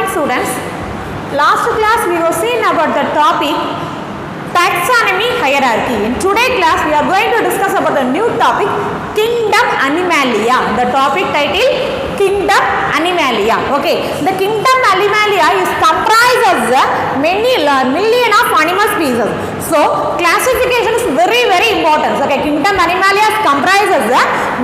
morning students. Last class we have seen about the topic taxonomy hierarchy. In today's class we are going to discuss about the new topic kingdom Animalia. The topic title kingdom Animalia. Okay, the kingdom Animalia is comprised of many million of animal species. So classification is very important. Okay, kingdom Animalia is comprised of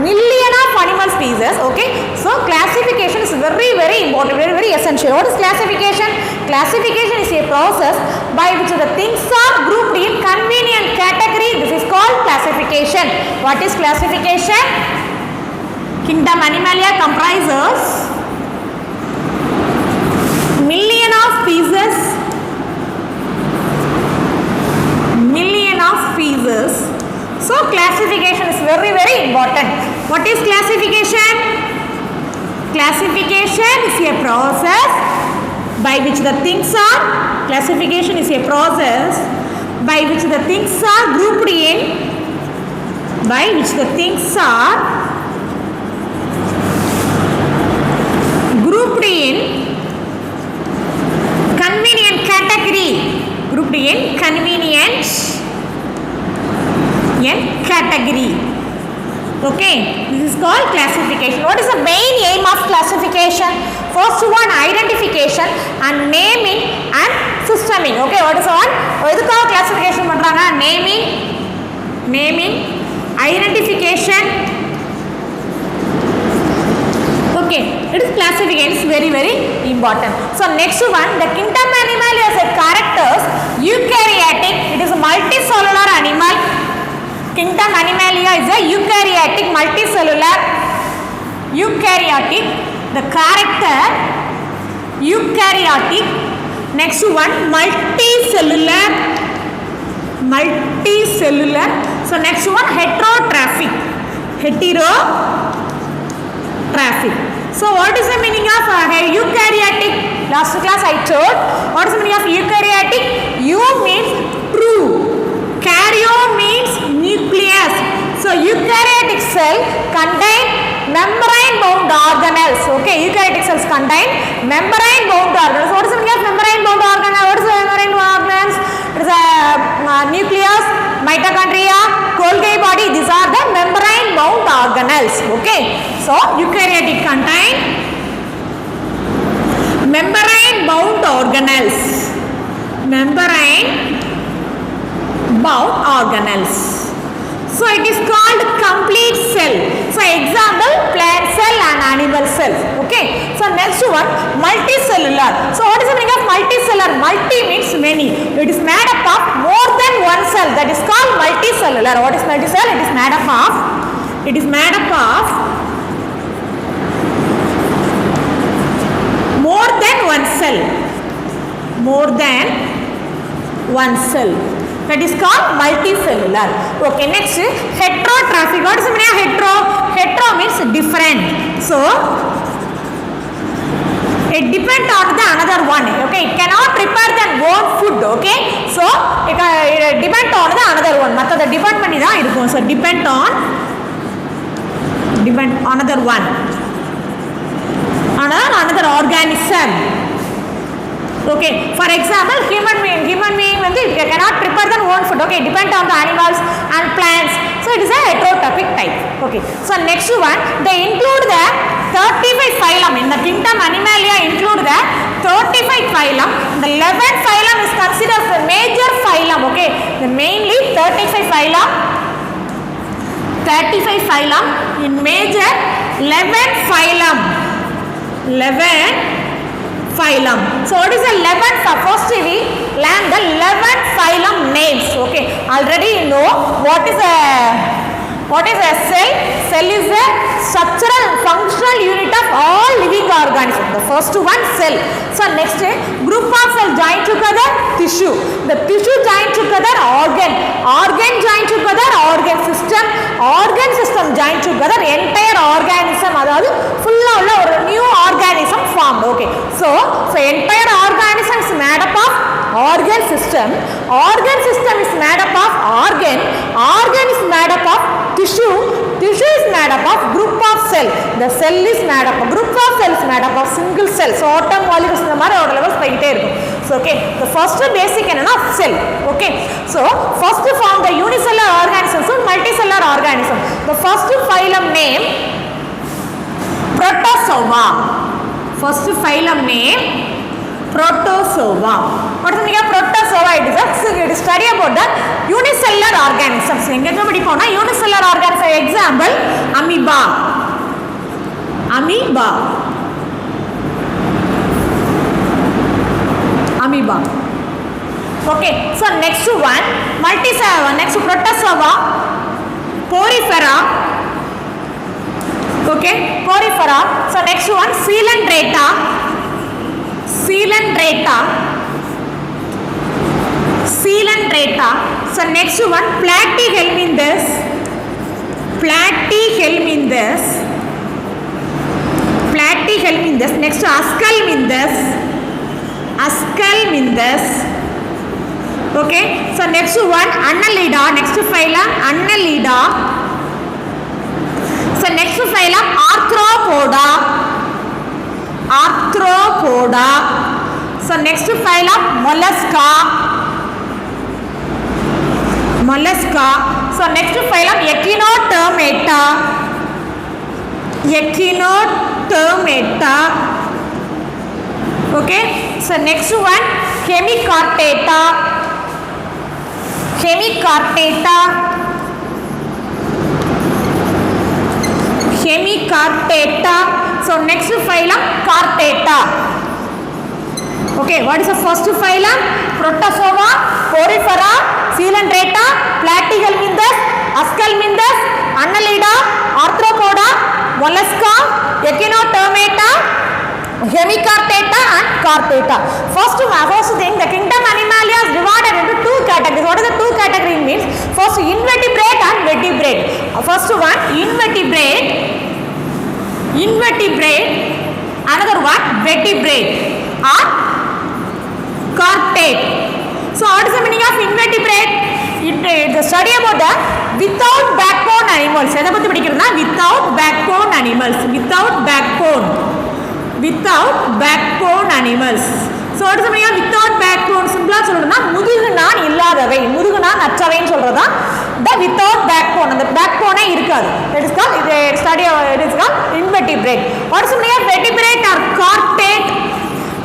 million of animal species. Okay, so classification is very important, very essential. What is classification? Classification is a process by which the things are grouped in convenient category. This is called classification. What is classification? Kingdom Animalia comprises million of species. So classification is very important. What is classification? Classification is a process by which the things are grouped in convenient category. Okay, this is called classification. What is the main aim of classification? First one, identification and naming and systeming. Okay, what is one? Edukkaga classification பண்றாங்க? Naming, identification. Okay, it is classification is very important. So next one, the kingdom Animalia has characters eukaryotic. It is a multicellular animal. Kingdom Animalia is a eukaryotic, multicellular. The character eukaryotic. Next one, multicellular. So next one, heterotrophic. So what is the meaning of eukaryotic? Last class I told. What is the meaning of eukaryotic? Eu means true. Karyo means nucleus. So eukaryotic cell contain membrane bound organelles. Okay, eukaryotic cells contain membrane bound organelles. What is the meaning of membrane bound organelle? What is the membrane bound organelles? It is a nucleus, mitochondria, Golgi body. These are the membrane bound organelles. Okay, so eukaryotic contain membrane bound organelles. So it is called complete cell. So example, plant cell and animal cell. Okay, so next one, multicellular. So what is the meaning of multicellular? Multi means many. It is made up of more than one cell. That is called multicellular. What is multicell? It is made up of more than one cell. That is called multicellular. Okay, next, heterotrophic. What is the meaning of hetero? Hetero means different. So it depends on the another one. Okay, it cannot prepare their own food. Okay, so it depends on the another one. மற்ற depend பண்ணி தான் இருக்கும். So depend on another one. Another organism. Okay, for example, human being வந்து it cannot prepare their own food. Okay, depend on the animals and plants. So it is a heterotrophic type. Okay, so next one, they include the 35 phylum. In the kingdom Animalia include the 35 phylum. The 11th phylum is considered the major phylum. Okay, the mainly 35 phylum in major 11th phylum. So what is the 11th? First we learn the 11th phylum names. Okay, already you know what is a cell. Cell is a structural and functional unit of all living organisms. The first one, cell. So next, group of cells join together, tissue. The tissue join together, organ join together, organ system join together, entire organism. அதாவது full உள்ள ஒரு new organism formed. Okay, so entire organism is made up of organ system is made up of organ is made up of tissue is made up of group of cell. The cell is made up of group of cells made up of single cell. So atom molecules இந்த மாதிரி ஒரு levels போயிட்டே இருக்கும். So okay, the first basic என்னன்னா cell. Okay, so first form the unicellular organisms and multicellular organism. The first phylum name Protozoa. First phylum name Protozoa. What is the meaning of Protozoa? It is study about the unicellular organisms. எங்க படிப்போம்னா unicellular organism. Example amoeba. Amoeba. Amoeba. Okay. So next one multicellular. Next Protozoa. Porifera. Okay. Porifera. So next one Coelenterata. Coelenterata. Coelenterata. So next one Platyhelminthes. Platyhelminthes. Platyhelminthes. Next Ascalminthes. Ascalminthes. Okay. So next one Annelida. Next phylum Annelida. So next phylum Arthropoda. Arthropoda. So next phylum Mollusca. Mollusca. So next phylum Echinodermata. Echinodermata. Okay. So next one Hemichordata. Hemichordata. Hemichordata. So next phylum Chordata. Okay, what is the first phylum? Protozoa, Porifera, Coelenterata, Platyhelminthes, Ascalminthes, Annelida, Arthropoda, Mollusca, Echinodermata, Hemichordata and Chordata. First thing, the kingdom Animalia is divided into two categories. What is the two categories means? First invertebrate and vertebrate. First one invertebrate. Invertebrate. Another one vertebrate or chordate. So what is the meaning of invertebrate? It is the study about the without backbone animals. Without backbone animals. Without backbone. Without backbone animals. So what is the meaning of without backbone? Simple சொல்றதுனா முதுகுநான் இல்லாதவை. முதுகுநான் அற்றவைன்னு சொல்றதா the without backbone. அந்த backbone இருக்காது. That is called study it is called invertebrate. What is the meaning of vertebrate or chordate?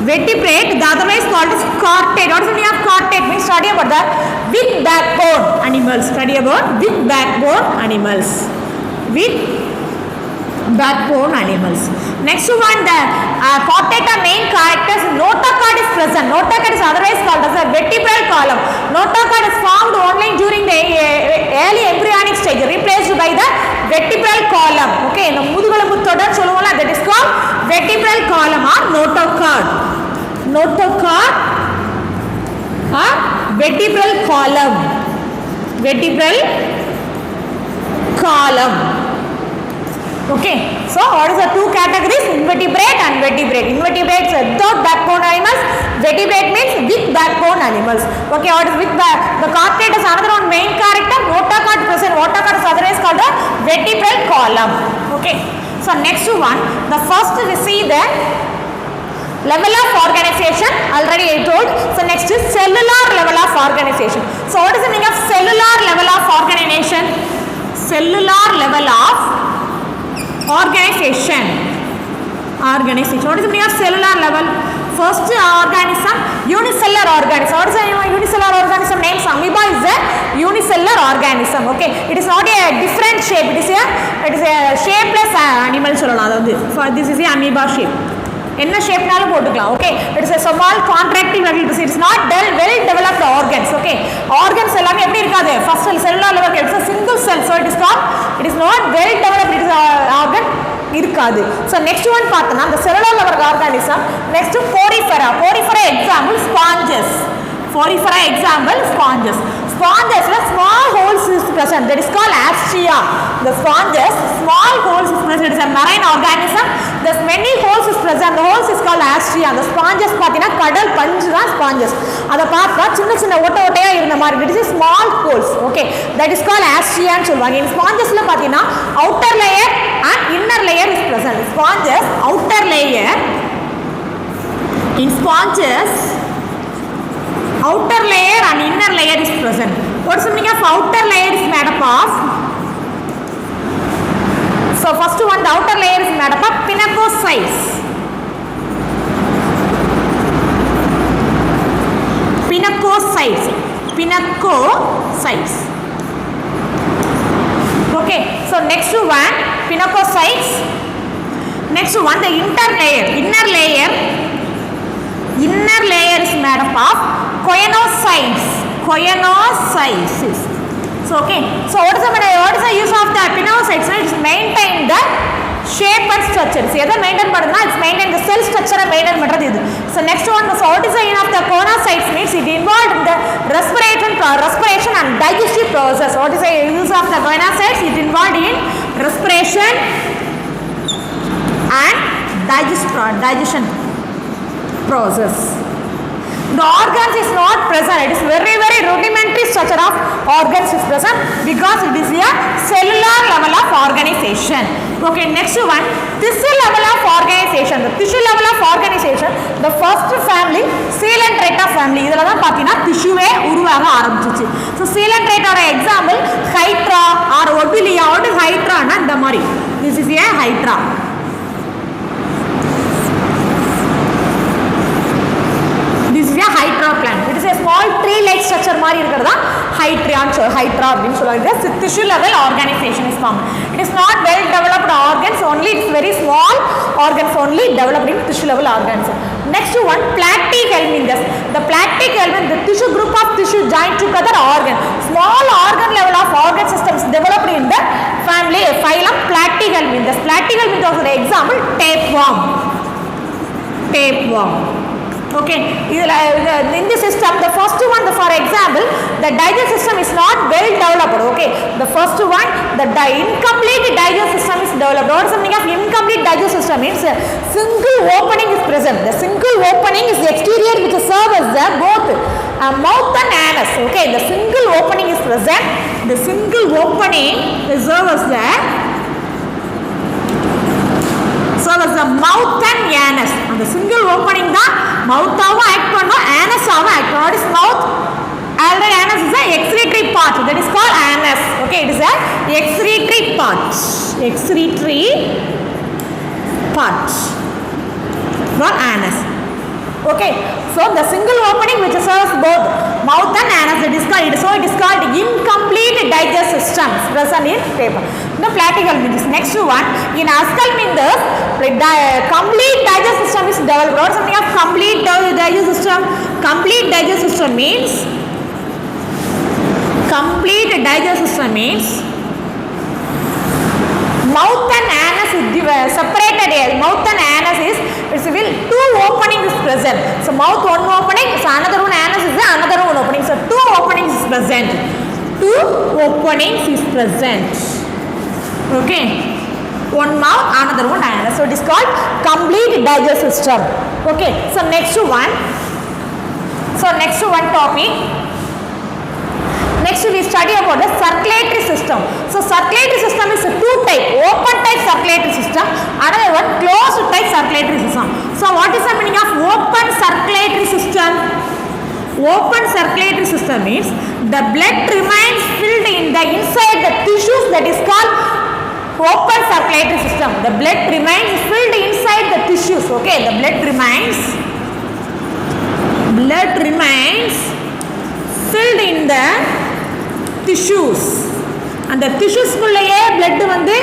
Vertebrate, the otherwise called as chordate. What is the meaning of chordate? Means study about the with backbone animals. Study about with backbone animals. With backbone animals. Next one, the chordata main characters. Notochord is present. Notochord is otherwise called as a vertebral column. Notochord is formed only during the early embryonic stage, replaced by the vertebral column. Okay, the முதுகெலும்புத்தொடர் சொல்லுவோம்ல, that is called vertebral column or notochord. Notochord or vertebral column. Vertebral column. Okay, so what is the two categories? Invertebrate and vertebrate. Invertebrate is without backbone animals. Vertebrate means with backbone animals. Okay, what is with the chordate is another one main character. Notochord present. Notochord is otherwise called the vertebral column. Okay, so next one, the first we see the level of organization. Already I told. So next is cellular level of organization. So what is the meaning of cellular level of organization? Cellular level of organization. Organization. What is the meaning of cellular level? First organism, unicellular organism. What is the unicellular organism? Name amoeba is a unicellular organism. Okay, it is not a different shape. It is a shapeless animal. For this is a amoeba shape. என்ன ஷேப்னாலும் போட்டுக்கலாம். Okay, it is a small contracting it is not well developed organs. Okay, organs எல்லாமே எப்படி இருக்காது? First cellular level it's a single cell, so it is not well developed. It is organ இருக்காது. So next one பார்த்தனா the cellular level organism. Next porifera. Porifera example sponges. Porifera example sponges. Sponges small holes is present, that is called astia. the sponges, small holes is present. It is a marine organism. There's many holes is present. The holes is called astria. The sponges பார்த்தீங்கன்னா கடல் பஞ்சு தான் sponges. அதை பார்த்தா சின்ன சின்ன ஓட்ட ஓட்டையா இருந்த மாதிரி. It is small holes. Okay, that is called astria ன்னு சொல்வாங்க. In spongesல பார்த்தீங்கன்னா outer layer and inner layer is present. Sponges outer layer. In sponges, outer layer and inner layer is present. What's the meaning of outer layer is made up of? So first one, the outer layer is made up of pinacocytes. Pinacocytes. Pinacocytes. Okay. So next one, pinacocytes. Next one, the inner layer. Inner layer is made up of choanocytes. So okay, so what is the use of the pinacocytes? It is maintain the shape and structure. So either maintain padna, it's maintain the cell structure and maintain madradhu idu. So next one, so what is the use of the choanocytes? Means it involved in the respiration and digestive process. What is the use of the choanocytes? It involved in respiration and digestion process. The organs is not present. It is very rudimentary structure of organs is present because it is a cellular level of organization. Okay, next one, tissue level of organization. The tissue level of organization, the first family Coelenterata family. இதல தான் பாத்தீனா டிஷ்யூவே உருவாக ஆரம்பிச்சிச்சு. So Coelenterata ஓட example Hydra or Obelia. What is Hydra னா இந்த மாதிரி. This is a Hydra. Hydra plant. It is a small tree-like structure மாதிரி இருக்கிறதா Hydra அப்படின்னு சொல்றாங்க. Tissue level organization is formed. It is not well developed organs only. It is very small organs only developed in tissue level organs. Next one, platyhelminthes. The platyhelminth, the tissue group of tissue joined together organ. Small organ level of organ systems developed in the family phylum platyhelminthes. Platyhelminthes is an example tapeworm. Okay, in this system, the first one, for example, the digestive system is not well developed. Okay, the first one, the incomplete digestive system is developed. What is the meaning of incomplete digestive system? Means single opening is present. The single opening is the exterior which serves as the both mouth and anus. Okay, the single opening is present. The single opening serves as the mouth and anus. And the single opening da mouth avu act pannu, anus avu act pannu. What is mouth? Already anus is a excretory part. That is called anus. Okay, it is a excretory part. For anus. Okay, so the single opening which serves both mouth and anus, it is called incomplete digestive system present in paper. The platyhelminthes. Next one, in Aschelminthes, complete digestive system is developed. What is the meaning of complete digestive system? Complete digestive system means mouth and anus is separated here. Mouth and anus is two openings is present. So mouth one opening, so another one anus is another one opening. So two openings is present. Okay, one mouth, another one anus. So it is called complete digestive system. Okay, so next one topic. Next we study about the circulatory system. So circulatory system is two type, open type circulatory system, another one closed type circulatory system. So what is the meaning of open circulatory system? Open circulatory system means the blood remains filled in the inside the tissues, that is called open circulatory system. The blood remains filled inside the tissues. Okay, the blood remains filled in the tissues. And the tissues குள்ளேயே blood வந்து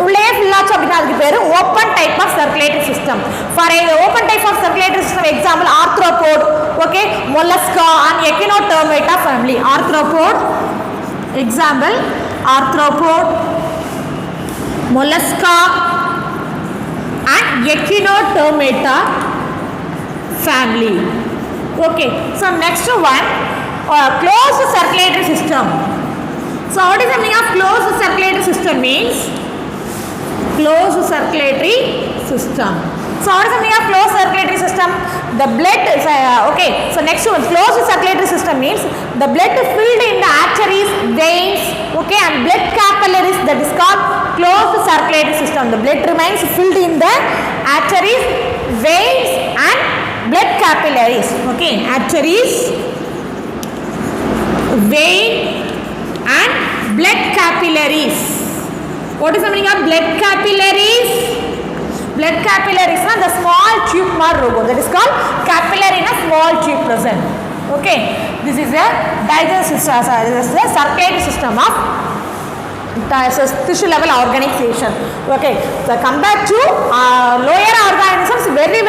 உள்ளே fill ஆச்சு அப்படினா அதுக்கு பேரு open type of circulatory system. For a open type of circulatory system example arthropod, okay, mollusca and echinodermata family. Arthropod example arthropod, mollusca and echinodermata family. Okay, so next one, closed circulatory system. So what is the meaning of closed circulatory system means? Closed circulatory system. So what is the meaning of closed circulatory system? The blood is okay. So next one, closed circulatory system means the blood filled in the arteries, veins, okay, and blood capillaries. That is called closed circulatory system. The blood remains filled in the arteries, veins, and blood capillaries. Okay, arteries, vein, and blood capillaries. What is the meaning of blood capillaries? Blood capillaries is the small tube logo. That is called capillary in a small tube present. Okay, this is a digestive system. This is the circulatory system of tissue level organization. Okay, so compared to lower organisms, very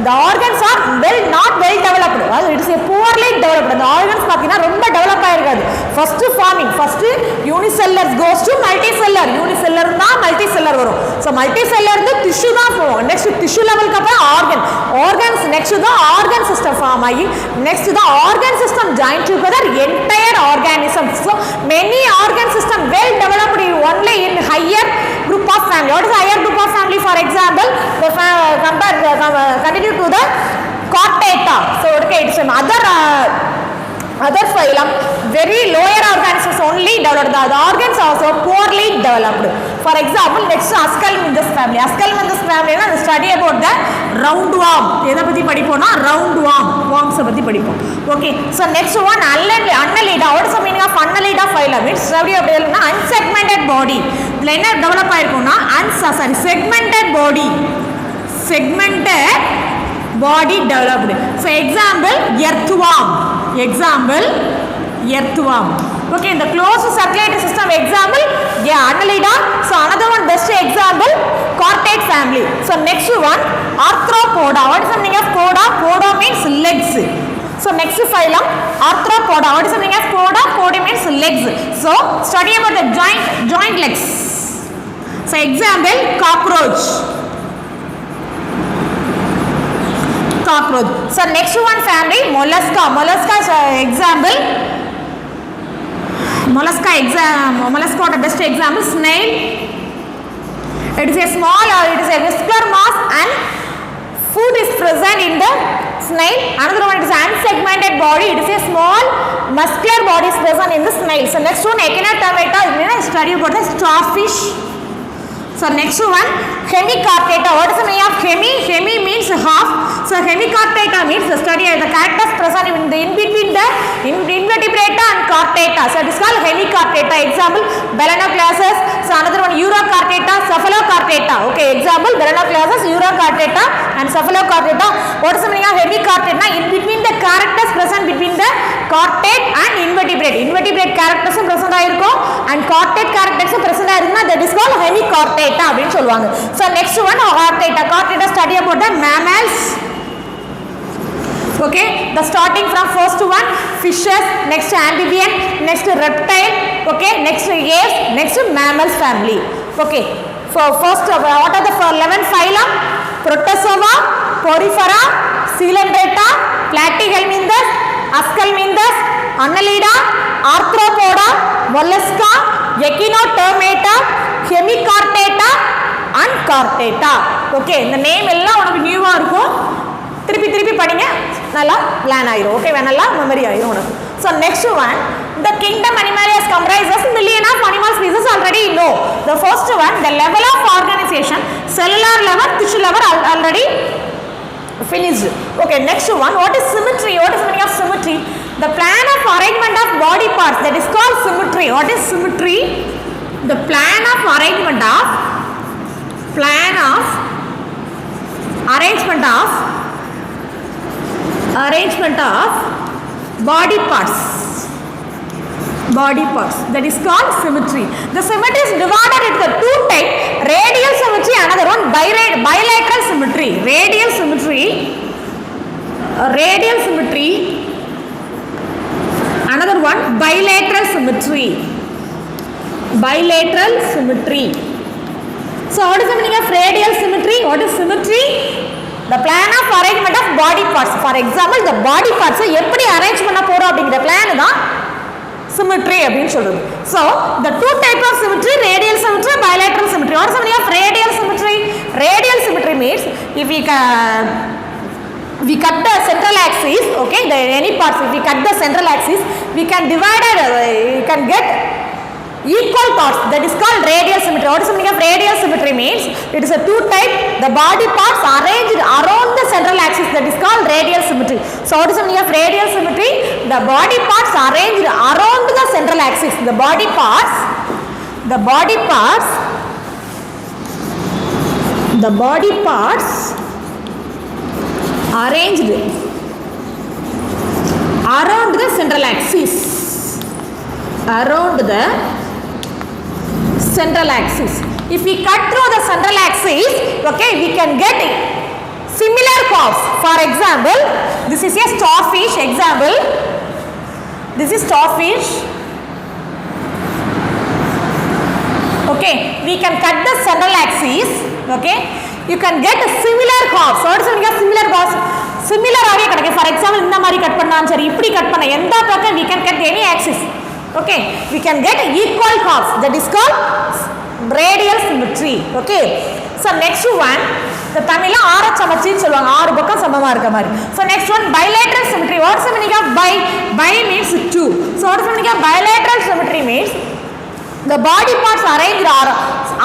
the organs are not well developed. It is a poorly developed. The organs pathina romba develop aayirukadu. First forming, first unicellular goes to multicellular. Unicellular na multicellular varum. So multicellular the tissue da form. Next tissue level ka organ. Organs next to the organ system form aagi. Next to the organ system join together entire organisms. So many organ system well developed only in higher group of family. What is higher group of family? For example, continue to the chordata. So okay, it's other phylum, very lower organisms only developed. The organs also poorly developed. For example, next Ascalminthus family. Ascalminthus family is study about the roundworm. எதை பத்தி படிப்போம்னா roundworm worms பத்தி படிப்போம். Okay, so next one Annelida. What is the meaning of Annelida phylum? It's study about unsegmented body. இதுல என்ன develop ஆயிருக்கும்னா segmented body. Segmented body developed. So example earthworm. Earthworm. Okay, in the closed circulatory system example, Annelida. So another one best example, chordate family. So next one, arthropoda. What is the meaning of poda? Poda means legs. So next phylum, arthropoda. What is the meaning of poda? Poda means legs. So study about the joint legs. So example, cockroach. So next one family, mollusca. Mollusca is example. Mollusca the best example, snail. It is a small it is a muscular mass and food is present in the snail. Another one is unsegmented body. It is a small muscular body is present in the snail. So next one, Echinodermata. Study about the starfish. So next one, hemichordata. What is the meaning of hemi? Hemi means half. So hemichordata means the study of the characters present in between the invertebrata and chordata. So it is called hemichordata. Example, Balanoclastus. So another one, Urochordata, Cephalochordata. Okay, example, Balanoclastus, Urochordata and Cephalochordata. What is the meaning of hemichordata? In between the characters present between the chordate and invertebrate. Invertebrate characters present ஆயிருக்கும் and chordate characters present ஆயிருக்குன்னா that is called hemichordata. So next one, chordata study about the mammals. Okay, the starting from first one, fishes, next amphibian, next reptile, okay, next apes, next mammals family. Okay, for first what are the 11 phylum? Protozoa, Porifera, Coelenterata, Platyhelminthes, Ascalminthus, Annelida, Arthropoda, Mollusca, Echinodermata, Hemichordata and Chordata. Okay, இந்த name எல்லாம் உனக்கு நியூவா இருக்கும். திருப்பி படிங்க, நல்லா plan ஆயிரும். Okay, நல்லா மெமரி ஆயிரும் உனக்கு. So next one, the kingdom Animalia comprises million of animal species already know. The first one, the level of organization, cellular level, tissue level already finished. Okay, next one, what is symmetry? What is the meaning of symmetry? The plan of arrangement of body parts, that is called symmetry. What is symmetry? The plan of arrangement of body parts. That is called symmetry. The symmetry is divided into two types: radial symmetry, another one bilateral symmetry. Radial symmetry, another one bilateral symmetry. So what is the meaning of radial symmetry? What is symmetry? The plan of arrangement of body parts. For example, the body parts எப்படி arrange பண்ண போறோம் அப்படிங்கற plan தான் symmetry அப்படினு சொல்றது. So the two types of symmetry, radial symmetry, bilateral symmetry. What is the meaning of radial symmetry? Radial symmetry means if we cut the central axis, okay, any parts, if we cut the central axis, we can divide it, we can get equal parts. That is called radial symmetry. What is the meaning of radial symmetry means? It is a two type, the body parts arranged around the central axis, that is called radial symmetry. So what is the meaning of radial symmetry? The body parts arranged around the central axis. The body parts arranged around the central axis, around the central axis. If we cut through the central axis, okay, we can get similar curves. For example, this is a starfish example. This is starfish. Okay, we can cut the central axis. Okay, you can get a similar curves. What is the similar curves? Similar ஆவே கிடைக்கும். For example, இந்த மாதிரி cut பண்ணாலும் சரி, இப்படி cut பண்ண எந்த பக்கம் we can cut any axis. Okay, we can get equal curves. That is called radial symmetry. Okay, so next one, the தமிழ்ல ஆர சமச்சீர்னு சொல்லுவாங்க, ஆறு பக்கம் சமமா இருக்க மாதிரி. So next one, bilateral symmetry. What is the meaning of bi? Bi means two. So what is the meaning of bilateral symmetry means? The body parts arranged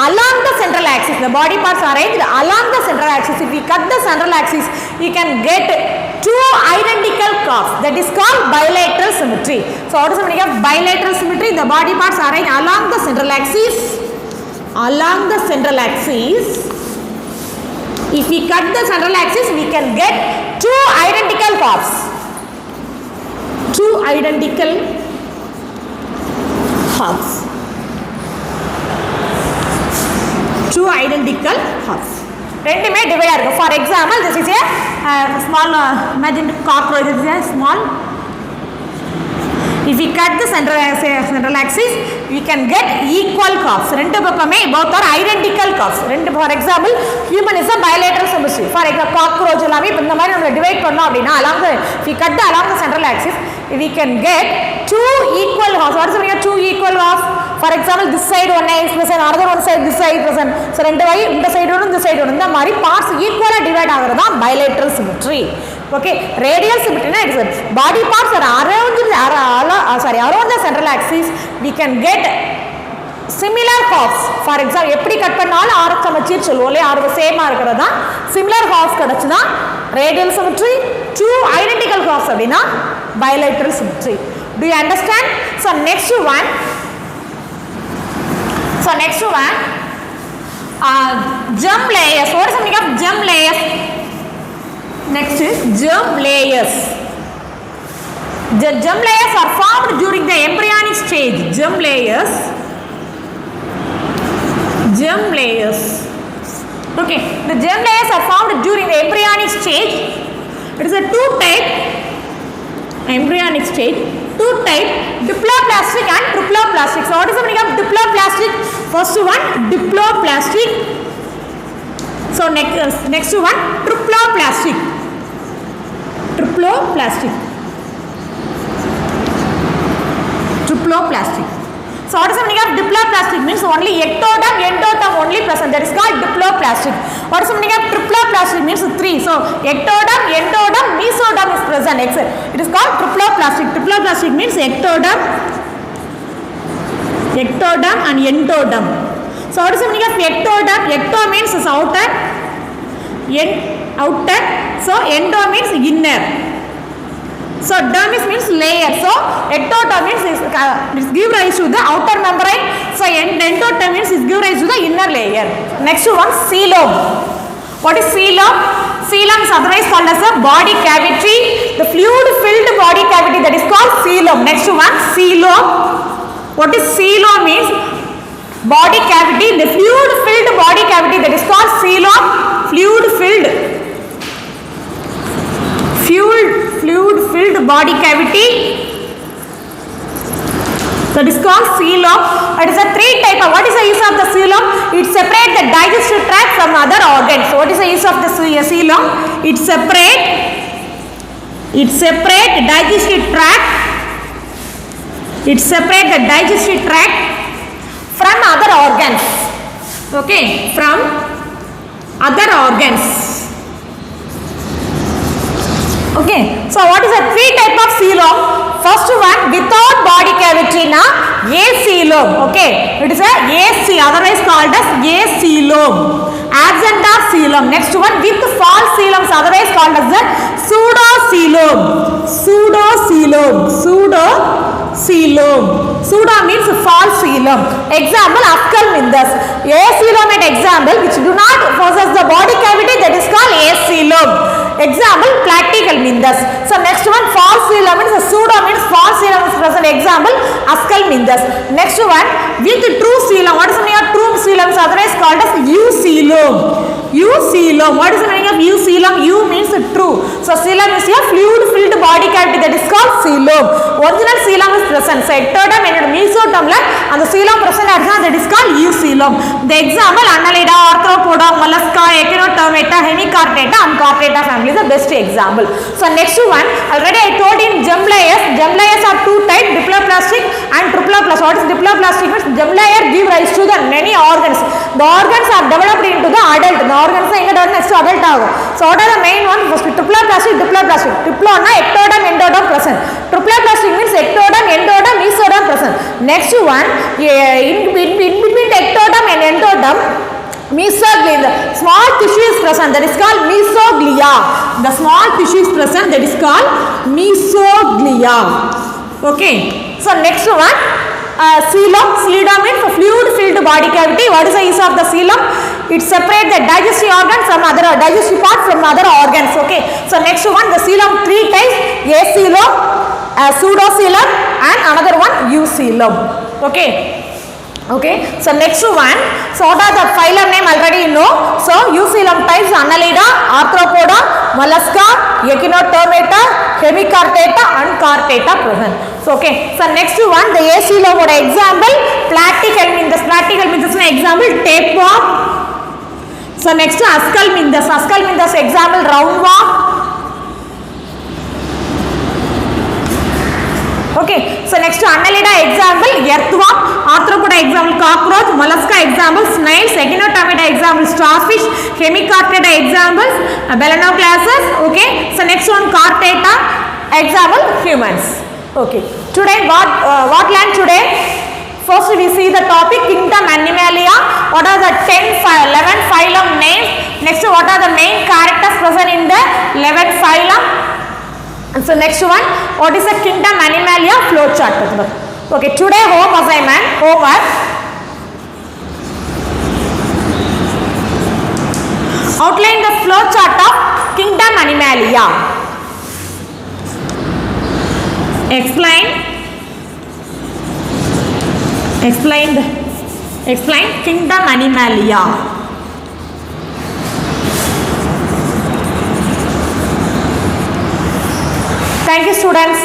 along the central axis. The body parts arranged along the central axis. If we cut the central axis, you can get two identical curves. That is called bilateral symmetry. So what is the meaning of bilateral symmetry? The body parts arranged along the central axis. Along the central axis. If we cut the central axis, we can get two identical curves. Two identical curves. Two identical halves. ரெண்டுமே divide ஆகும். For example, this is a small imagine cockroach. This is a small. If we cut the central axis, we can get equal curves. ரெண்டு பக்கமே both are identical curves. ரெண்டு, for example, human is a bilateral symmetry. For example, cockroach எல்லாமே இந்த மாதிரி நம்ம divide பண்ணோம் அப்படினா along the, if we cut along the central axis, we can get two equal halves. What is the meaning of two equal halves? For example, this side one is present, another one side this side present. So ரெண்டு வை இந்த side ஒன்று இந்த side ஒன்று, இந்த மாதிரி parts equally divide ஆகிறது தான் bilateral symmetry. Okay, radial symmetry na, it is body parts are around the central axis. We can get similar curves. For example, எப்படி கட் பண்ணாலும் ஆர சமச்சீர் சொல்லுவோம் இல்லையா, ஆறு சேமா இருக்கிறது தான் similar curves கிடைச்சுனா radial symmetry. Two identical curves அப்படின்னா bilateral symmetry. Do you understand? So next one, germ layers. What is the meaning of germ layers? Next is germ layers. The germ layers are formed during the embryonic stage. Germ layers. Okay, the germ layers are formed during the embryonic stage. It is a two type embryonic stage. Two type, diploplastic and triploplastic. So what is the meaning of diploplastic? First one, diploplastic. So next one, triploplastic. So what is the meaning of diploplastic? Means only ectoderm, endoderm only present. That is called diploplastic. What is the meaning of triploplastic? Means three. So ectoderm, endoderm, mesoderm is present. It is called triploplastic. Triploplastic means ectoderm and endoderm. So what is the meaning of ectoderm? Ecto means is outer, outer. So endo means inner. So dermis means layer. So ectoderm means is give rise to the outer membrane. So endoderm means is give rise to the inner layer. Next one, coelom. What is coelom? Coelom is otherwise called as a body cavity. The fluid filled body cavity, that is called coelom. Next one, coelom. What is coelom means? Body cavity, the fluid filled body cavity, that is called coelom. Fluid filled body cavity, that is called coelom. It is a three type of. What is the use of the coelom? It separates the digestive tract from other organs. So what is the use of the coelom? It separate digestive tract. It separates the digestive tract from other organs. Okay, from other organs. Okay, so what is the three type of coelom? First one, without body cavity na acoelom. Okay, it is a AC, otherwise called as acoelom. Absent of coelom. Next one, with false coeloms, otherwise called as the pseudocoelom. Pseudocoelom. Pseudocoelom. Pseudo means false coelom. Example, Ascalmindus. Acoelom at example which do not possess the body cavity, that is called acoelom. Example, Platyhelminthes. So next one, false coelom means pseudo means false coelom is present. Example, Ascalmindus. Next one, with true coelom. What is the meaning of true coelom? Otherwise called as eucoelom. Eucoelom. What is the meaning of eucoelom? Eu means true. So coelom is a fluid-filled body cavity, that is called coelom. Original coelom is present. So ectoderm and mesoderm and the coelom present that is called eucoelom. The example, Annelida, Arthropoda, Mollusca, Echinodermata, Hemichordata and Chordata family is the best example. So next one, already I told in germ layers. Germ layers are two types, diploplastic and triploplastic. What is diploplastic? Means germ layer give rise to the many organs. The organs are developed into the adult. The organs are next to adult. So what are the main ones? First, triploplastic, diploplastic. Triplo na ectoderm, endoderm present. Triploplastic means ectoderm, endoderm, mesoderm present. Next one, in between the ectoderm and endoderm, mesoglia, small tissue is present, that is called mesoglia. The small tissue is present, that is called mesoglia. Okay, so next one, coelom. Coelom means fluid-filled body cavity. What is the use of the coelom? It separates the digestive organ from other digestive part from other organs. Okay, so next one, the coelom three types: acoelom, pseudocoelom, and another one eucoelom. Okay. Okay, so next one, so what are the phylum name already you know. So eucoelom types, Annelida, Arthropoda, Mollusca, Echinodermata, Hemichordata and Chordata present. So okay, so next one, the acoelom example, Platyhelminthes. Platyhelminthes example, tapeworm. So next Ascalmindus. Ascalmindus example, roundworm. Okay, so next Annelida example, earthworm. Arthropoda example, cockroach. Mollusca example, snails. Echinodermata example, starfish. Hemichordata examples, Balanoclasses. Okay, so next one, Chordata example, humans. Okay, today what learned today? First we see the topic kingdom Animalia. What are the 11 phylum names? Next, what are the main characters present in the 11 phylum? And so next one, what is the kingdom Animalia flow chart? Okay, today home assignment, homework. Outline the flow chart of kingdom Animalia. Explain kingdom Animalia. Thank you, students.